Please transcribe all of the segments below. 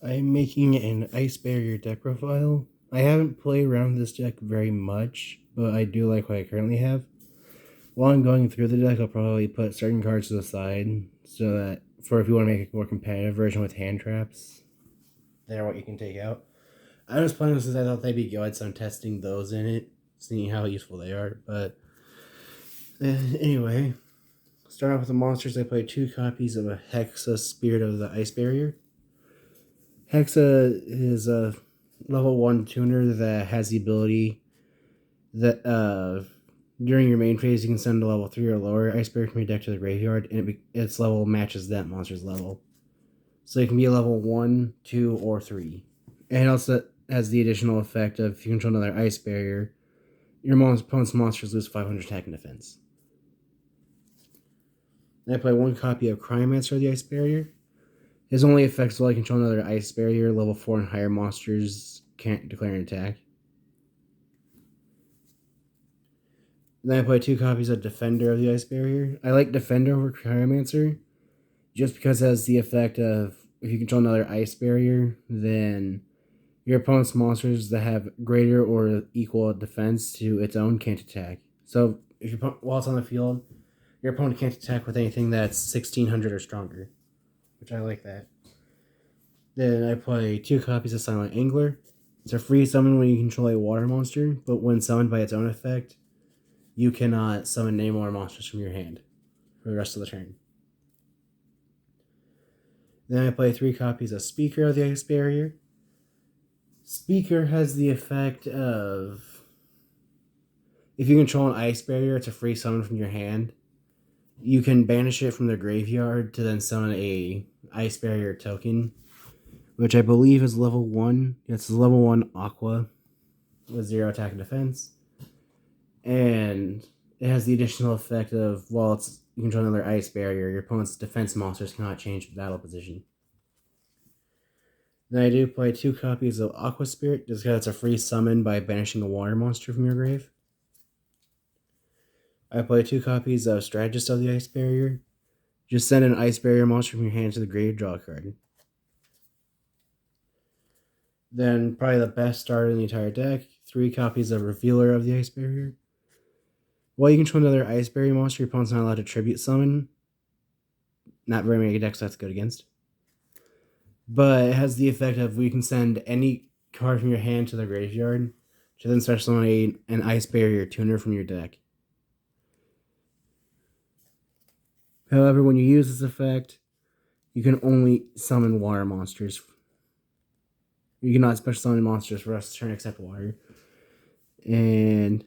I'm making an Ice Barrier deck profile. I haven't played around with this deck very much, but I do like what I currently have. While I'm going through the deck, I'll probably put certain cards to the side so that for if you want to make a more competitive version with hand traps, they're what you can take out. I was playing this because I thought they'd be good, so I'm testing those in it, seeing how useful they are. But anyway, start off with the monsters. I play 2 copies of a Hexa Spirit of the Ice Barrier. Hexa is a level 1 tuner that has the ability that during your main phase you can send a level 3 or lower Ice Barrier from your deck to the graveyard, and its level matches that monster's level. So it can be a level 1, 2, or 3. And it also has the additional effect of if you control another Ice Barrier, your opponent's monsters lose 500 attack and defense. Then I play 1 copy of Cryomancer of the Ice Barrier. His only effects while I control another Ice Barrier, level 4 and higher monsters can't declare an attack. Then I play 2 copies of Defender of the Ice Barrier. I like Defender over Cryomancer just because it has the effect of if you control another Ice Barrier, then your opponent's monsters that have greater or equal defense to its own can't attack. So if while it's on the field, your opponent can't attack with anything that's 1600 or stronger, which I like that. Then I play 2 copies of Silent Angler. It's a free summon when you control a water monster, but when summoned by its own effect, you cannot summon any more monsters from your hand for the rest of the turn. Then I play 3 copies of Speaker of the Ice Barrier. Speaker has the effect of if you control an Ice Barrier, it's a free summon from your hand. You can banish it from the graveyard to then summon a Ice Barrier token, which I believe is level 1. It's level 1 Aqua with 0 attack and defense. And it has the additional effect of while you control another Ice Barrier, your opponent's defense monsters cannot change battle position. Then I do play 2 copies of Aqua Spirit, just because it's a free summon by banishing a water monster from your grave. I play 2 copies of Strategist of the Ice Barrier. Just send an Ice Barrier monster from your hand to the grave, draw a card. Then probably the best starter in the entire deck, 3 copies of Revealer of the Ice Barrier. While you control another Ice Barrier monster, your opponent's not allowed to tribute summon. Not very many decks that's good against. But it has the effect of we can send any card from your hand to the graveyard to then special summon an Ice Barrier tuner from your deck. However, when you use this effect, you can only summon water monsters. You cannot special summon monsters for the rest of the turn except water. And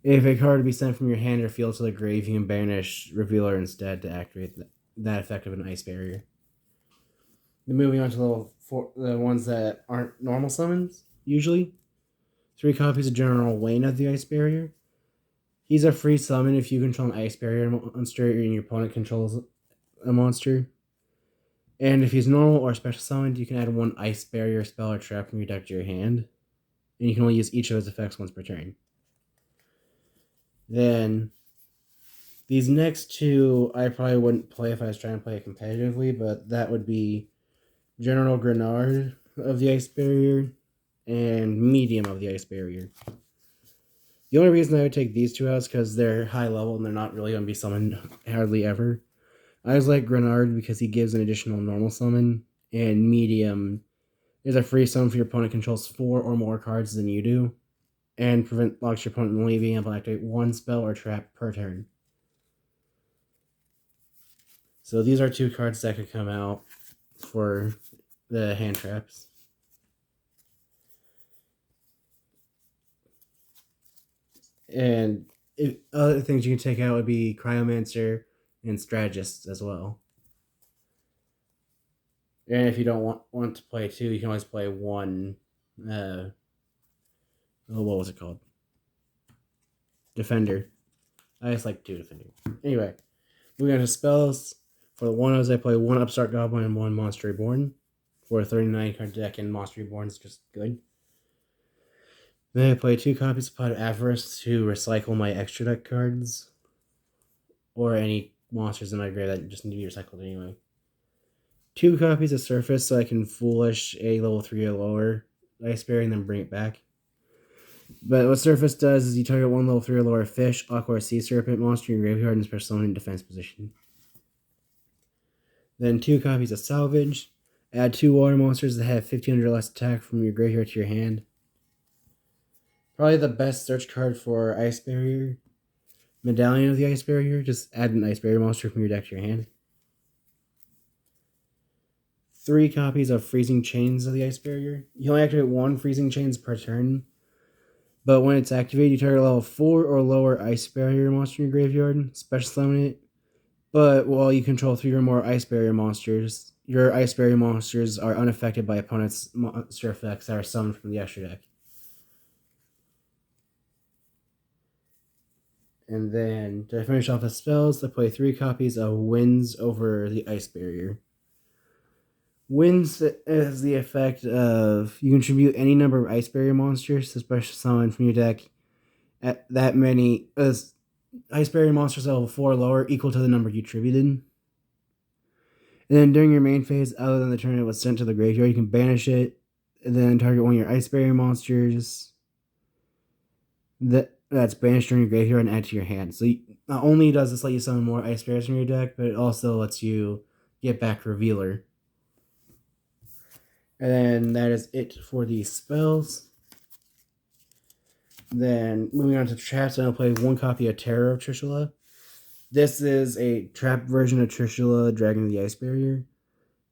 if a card to be sent from your hand or field to the grave, you can banish Revealer instead to activate that effect of an Ice Barrier. Then moving on to the ones that aren't normal summons, usually. 3 copies of General Wayne of the Ice Barrier. He's a free summon if you control an Ice Barrier monster and your opponent controls a monster. And if he's normal or special summoned, you can add 1 Ice Barrier spell or trap from your deck to your hand. And you can only use each of his effects once per turn. Then, these next 2 I probably wouldn't play if I was trying to play it competitively, but that would be General Grenard of the Ice Barrier and Medium of the Ice Barrier. The only reason I would take these 2 out is because they're high level and they're not really going to be summoned hardly ever. I always like Grenard because he gives an additional normal summon, and Medium is a free summon for your opponent controls 4 or more cards than you do, and blocks your opponent from only being able to activate 1 spell or trap per turn. So these are 2 cards that could come out for the hand traps. And other things you can take out would be Cryomancer and Strategist as well. And if you don't want to play 2, you can always play 1. What was it called? Defender. I just like 2 Defender. Anyway, moving on to spells. For the 1-0s, I play 1 Upstart Goblin and 1 Monster Reborn. For a 39 card deck, and Monster Reborn is just good. Then I play 2 copies of Pot of Avarice to recycle my extra deck cards. Or any monsters in my grave that just need to be recycled anyway. 2 copies of Surface so I can foolish a level 3 or lower Ice Berry and then bring it back. But what Surface does is you target 1 level 3 or lower fish, aqua, or sea serpent monster in your graveyard and special summon in defense position. Then 2 copies of Salvage. Add 2 water monsters that have 1500 less attack from your graveyard to your hand. Probably the best search card for Ice Barrier. Medallion of the Ice Barrier. Just add an Ice Barrier monster from your deck to your hand. 3 copies of Freezing Chains of the Ice Barrier. You only activate 1 Freezing Chains per turn. But when it's activated, you target level 4 or lower Ice Barrier monster in your graveyard. Special summon it. But while you control 3 or more Ice Barrier monsters, your Ice Barrier monsters are unaffected by opponents' monster effects that are summoned from the extra deck. And then, to finish off the spells, I play 3 copies of Winds over the Ice Barrier. Winds has the effect of you contribute any number of Ice Barrier monsters to special summon from your deck at that many Ice Barrier monsters level 4 or lower equal to the number you attributed. And then during your main phase, other than the turn it was sent to the graveyard, you can banish it, and then target one of your Ice Barrier monsters that's banished during your graveyard and add to your hand. So not only does this let you summon more Ice Barriers from your deck, but it also lets you get back Revealer. And then that is it for these spells. Then moving on to traps, I'll play 1 copy of Terror of Trishula. This is a trap version of Trishula, Dragon of the Ice Barrier.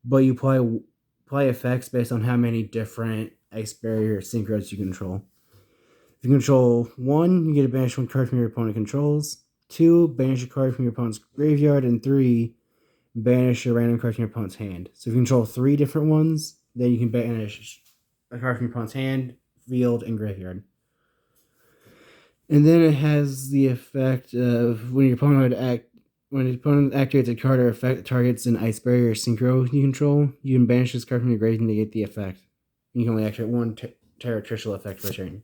But you apply effects based on how many different Ice Barrier synchros you control. If you control 1, you get to banish 1 card from your opponent controls. 2, banish a card from your opponent's graveyard. And 3, banish a random card from your opponent's hand. So if you control 3 different ones, then you can banish a card from your opponent's hand, field, and graveyard. And then it has the effect of when your opponent activates a card or effect that targets an Ice Barrier or Synchro you control, you can banish this card from your grave and negate the effect. And you can only activate 1 Terror Trishula effect per turn.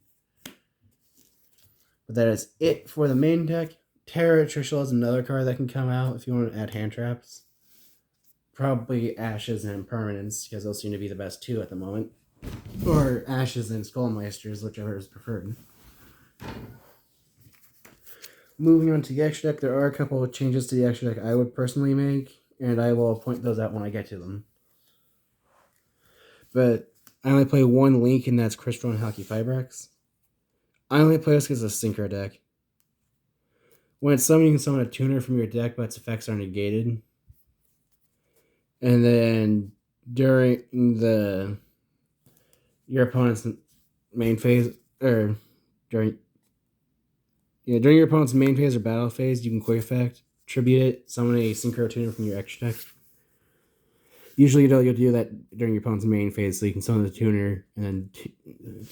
But that is it for the main deck. Terror Trishula is another card that can come out if you want to add hand traps. Probably Ashes and Permanence, because those seem to be the best 2 at the moment. Or Ashes and Skullmeisters, whichever is preferred. Moving on to the extra deck, there are a couple of changes to the extra deck I would personally make, and I will point those out when I get to them. But I only play 1 Link, and that's Crystron Hockey Fibrex. I only play this because it's a Synchro deck. When it's summoned, you can summon a tuner from your deck, but its effects are negated. And then during your opponent's main phase, or during your opponent's main phase or battle phase, you can quick effect, tribute it, summon a Synchro tuner from your extra deck. Usually you'll do that during your opponent's main phase, so you can summon the tuner and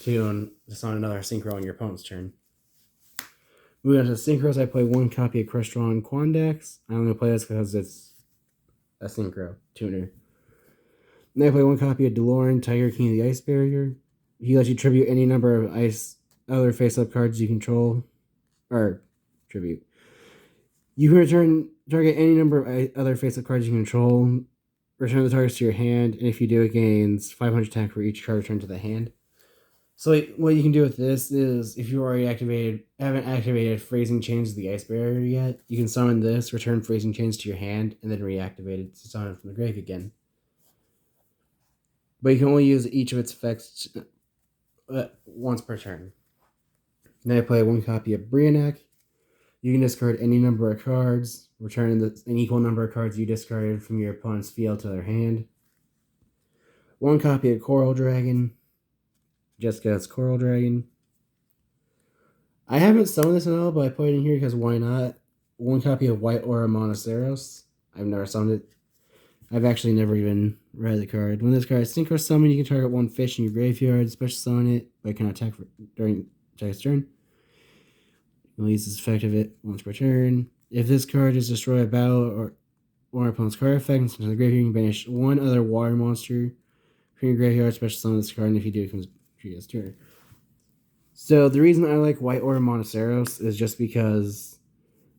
then summon another Synchro on your opponent's turn. Moving on to the Synchros, I play 1 copy of Crystron Quandax. I only play this because it's a Synchro tuner. And I play 1 copy of DeLorean, Tiger King of the Ice Barrier. He lets you tribute any number of other face-up cards you control. Or tribute. You can target any number of other face-up cards you control. Return the targets to your hand, and if you do, it gains 500 attack for each card returned to the hand. So what you can do with this is, if you already haven't activated Freezing Chains of the Ice Barrier yet, you can summon this, return Freezing Chains to your hand, and then reactivate it to summon it from the grave again. But you can only use each of its effects once per turn. Then I play 1 copy of Brionac. You can discard any number of cards, return an equal number of cards you discarded from your opponent's field to their hand. 1 copy of Coral Dragon. Just because Coral Dragon. I haven't summoned this in all, but I put it in here because why not? 1 copy of White Aura Monoceros. I've never summoned it. I've actually never even read the card. When this card is Synchro Summon, you can target 1 fish in your graveyard, special summon it, but it cannot attack during its turn. You'll use this effect of it once per turn. If this card is destroyed by battle or opponent's card effect into the graveyard, you can banish 1 other water monster from your graveyard, special summon this card, and if you do, it comes to your turn. So the reason I like White Aura Monoceros is just because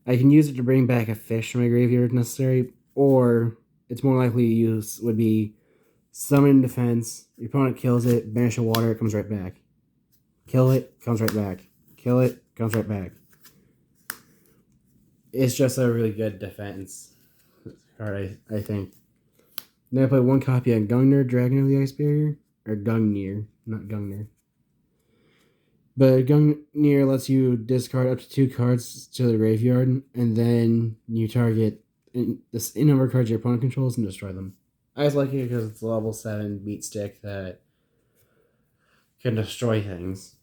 I can use it to bring back a fish from my graveyard if necessary, or its more likely use would be summon defense. Your opponent kills it, banish a water, it comes right back. Kill it, comes right back. Kill it, comes right back. It's just a really good defense card, I think. Then I play one copy of Grenard, Dragon of the Ice Barrier. Or Gungnir, not Gungnir. But Gungnir lets you discard up to 2 cards to the graveyard, and then you target the number of cards your opponent controls and destroy them. I just like it because it's a level 7 beat stick that can destroy things.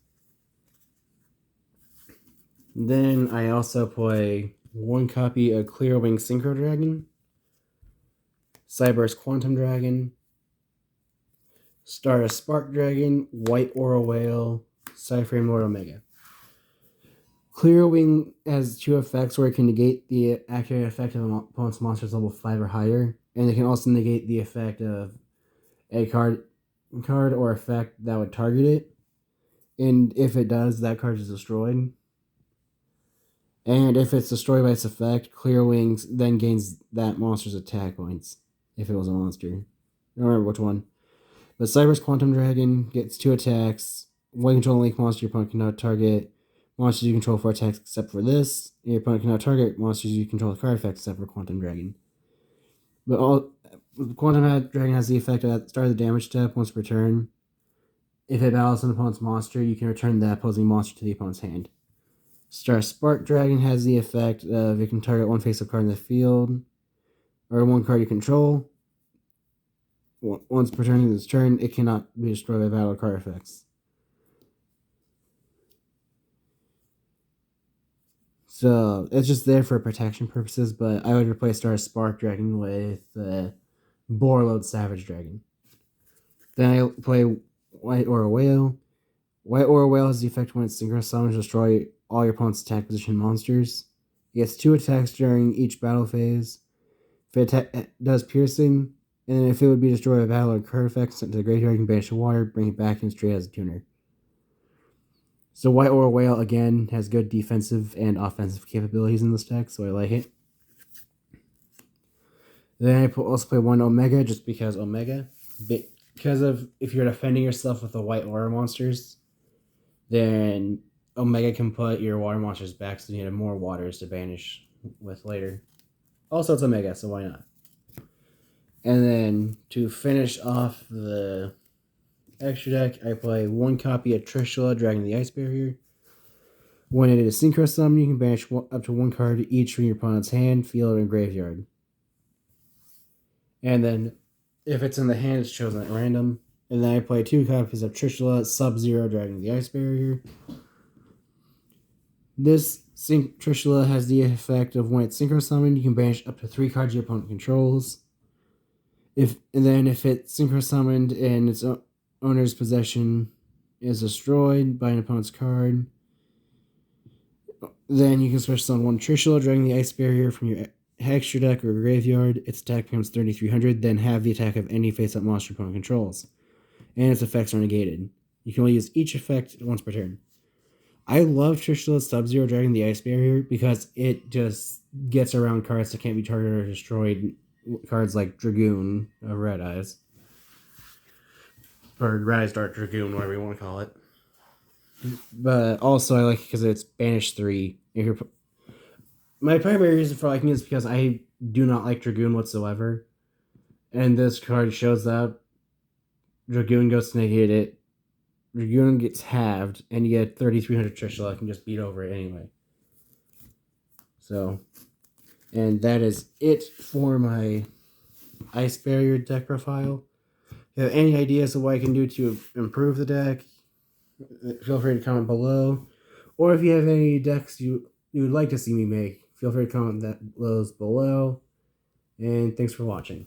Then I also play one copy of Clearwing Synchro Dragon, Cyber's Quantum Dragon, Stardust Spark Dragon, White Aura Whale, Cyframe Lord Omega. Clearwing has 2 effects where it can negate the accurate effect of an opponent's monsters level 5 or higher, and it can also negate the effect of a card or effect that would target it. And if it does, that card is destroyed. And if it's destroyed by its effect, Clearwing then gains that monster's attack points, if it was a monster. I don't remember which one. But Cyber's Quantum Dragon gets 2 attacks. One control link monster your opponent cannot target monsters you control for attacks except for this. And your opponent cannot target monsters you control with card effects except for Quantum Dragon. But Quantum Dragon has the effect at start of the damage step once per turn. If it battles an opponent's monster, you can return that opposing monster to the opponent's hand. Star Spark Dragon has the effect of it can target one face-up card in the field, or one card you control. Once per turn in this turn, it cannot be destroyed by battle card effects. So it's just there for protection purposes, but I would replace Star Spark Dragon with Borload Savage Dragon. Then I play White Aura Whale. White Aura Whale has the effect when it's synchro summons to destroy all your opponent's attack position monsters. It gets 2 attacks during each battle phase. If it does piercing, and then if it would be destroyed by battle or card effects sent to the graveyard, you can banish the water, bring it back, and straight as a tuner. So White Aura Whale, again, has good defensive and offensive capabilities in this deck, so I like it. Then I also play one Omega, just because Omega. Because of if you're defending yourself with the White Aura monsters, then Omega can put your water monsters back, so you have more waters to banish with later. Also, it's Omega, so why not? And then to finish off the extra deck, I play one copy of Trishula, Dragon of the Ice Barrier. When it is synchro summon, you can banish up to 1 card each from your opponent's hand, field, and graveyard. And then if it's in the hand, it's chosen at random. And then I play 2 copies of Trishula, Sub-Zero, Dragon of the Ice Barrier. This Trishula has the effect of when it's synchro summoned, you can banish up to 3 cards your opponent controls. If it's synchro summoned and its owner's possession is destroyed by an opponent's card, then you can switch summon 1 Trishula, Dragon the Ice Barrier from your extra deck or graveyard. Its attack becomes 3,300, then have the attack of any face-up monster your opponent controls. And its effects are negated. You can only use each effect once per turn. I love Trishula's Sub-Zero Dragon the Ice Barrier because it just gets around cards that can't be targeted or destroyed. Cards like Dragoon of Red Eyes. Or Red Eyes Dark Dragoon, whatever you want to call it. But also I like it because it's Banish 3. My primary reason for liking it is because I do not like Dragoon whatsoever. And this card shows up. Dragoon goes to negate it. Dragoon gets halved, and you get 3,300 Trishula. I can just beat over it anyway. So, and that is it for my Ice Barrier deck profile. If you have any ideas of what I can do to improve the deck, feel free to comment below. Or if you have any decks you would like to see me make, feel free to comment those below. And thanks for watching.